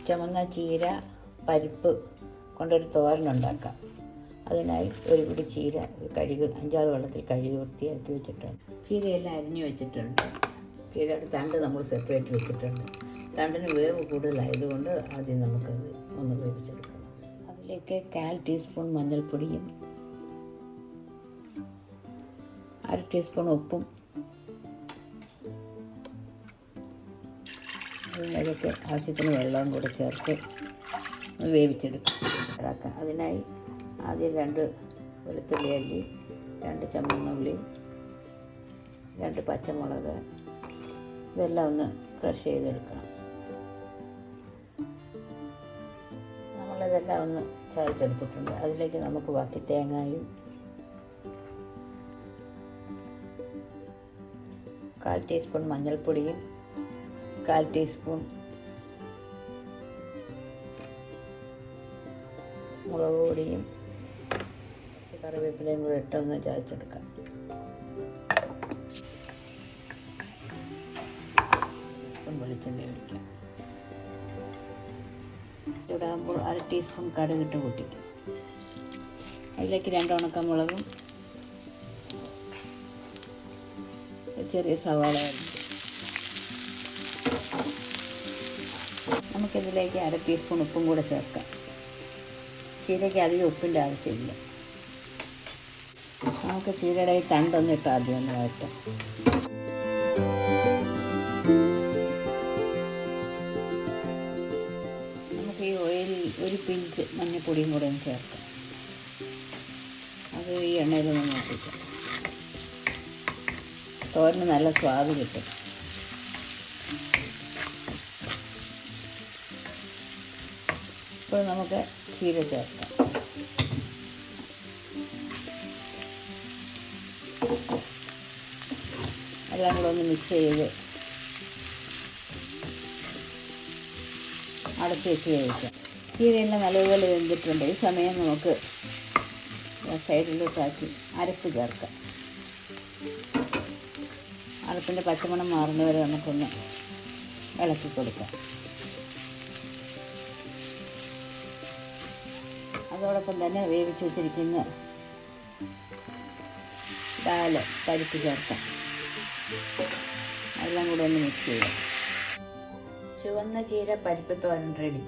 ചുമന്ന ചീര പരിപ്പ് കൊണ്ടൊരു തോരനുണ്ടാക്കാം. അതിനായി ഒരു പിടി ചീര കഴുകി 5-6 വെള്ളത്തിൽ കഴുകി വൃത്തിയാക്കി വെച്ചിട്ടുണ്ട്. ചീരയെല്ലാം അരിഞ്ഞു വെച്ചിട്ടുണ്ട്. ചീരയുടെ തണ്ട് നമ്മൾ സെപ്പറേറ്റ് വെച്ചിട്ടുണ്ട്. തണ്ടിന് വേവ് കൂടുതലായതുകൊണ്ട് ആദ്യം നമുക്കത് ഒന്ന് വേവിച്ചെടുക്കണം. അതിലേക്ക് 1/4 ടീസ്പൂൺ മഞ്ഞൾപ്പൊടിയും 1/2 ടീസ്പൂൺ ഉപ്പും അതിനകത്ത് ആവശ്യത്തിന് വെള്ളവും കൂടെ ചേർത്ത് വേവിച്ചെടുക്കാം. അതിനായി ആദ്യം 2 വെളുത്തുള്ളി അല്ലി, 2 ചുവന്നുള്ളി, 2 പച്ചമുളക്, ഇതെല്ലാം ഒന്ന് ക്രഷ് ചെയ്തെടുക്കണം. നമ്മളിതെല്ലാം ഒന്ന് ചതച്ചെടുത്തിട്ടുണ്ട്. അതിലേക്ക് നമുക്ക് ബാക്കി തേങ്ങയും 1/4 ടീസ്പൂൺ മഞ്ഞൾപ്പൊടിയും 1/4 ടീസ്പൂൺ മുളക് പൊടിയും കറിവേപ്പിലയും കൂടെ ഇട്ടൊന്ന് ചതച്ചെടുക്കാം. വെളിച്ചെണ്ണ ഒഴിക്കാം. ചൂടാകുമ്പോൾ 1/2 ടീസ്പൂൺ കടുകിട്ട് പൊട്ടിക്കും. അതിലേക്ക് 2 ഉണക്കമുളകും ചെറിയ സവാള. നമുക്കിതിലേക്ക് 1/2 ടീസ്പൂൺ ഉപ്പും കൂടെ ചേർക്കാം. ചീരയ്ക്ക് അധികം ഉപ്പിൻ്റെ ആവശ്യമില്ല. നമുക്ക് ചീരയുടെ ഈ തണ്ടൊന്നിട്ട് ആദ്യം ഒന്ന് വഴറ്റാം. നമുക്ക് ഈ ഓയിലിൽ 1 പിഞ്ച് മഞ്ഞൾപ്പൊടിയും കൂടെ ഒന്ന് ചേർക്കാം. അത് ഈ എണ്ണയിലൊന്ന് നോക്കിക്കാം. തോരന് നല്ല സ്വാദ് കിട്ടും. ഇപ്പോൾ നമുക്ക് ചീര ചേർക്കാം. എല്ലാം കൂടെ ഒന്ന് മിക്സ് ചെയ്ത് അടച്ച് വെച്ച് കഴിക്കാം. ചീരയെല്ലാം നല്ലപോലെ വെന്തിട്ടുണ്ട്. ഈ സമയം നമുക്ക് സൈഡിലോട്ടാക്കി അരപ്പ് ചേർക്കാം. അരപ്പിൻ്റെ പച്ചമണം മാറുന്നവരെ നമുക്കൊന്ന് ഇളക്കി കൊടുക്കാം. അതോടൊപ്പം തന്നെ വേവിച്ച് വെച്ചിരിക്കുന്ന ദാൽ പരിപ്പ് ചേർക്കാം. എല്ലാം കൂടെ ഒന്ന് മിക്സ് ചെയ്യാം. ചുവന്ന ചീര പരിപ്പ് തോരൻ റെഡി.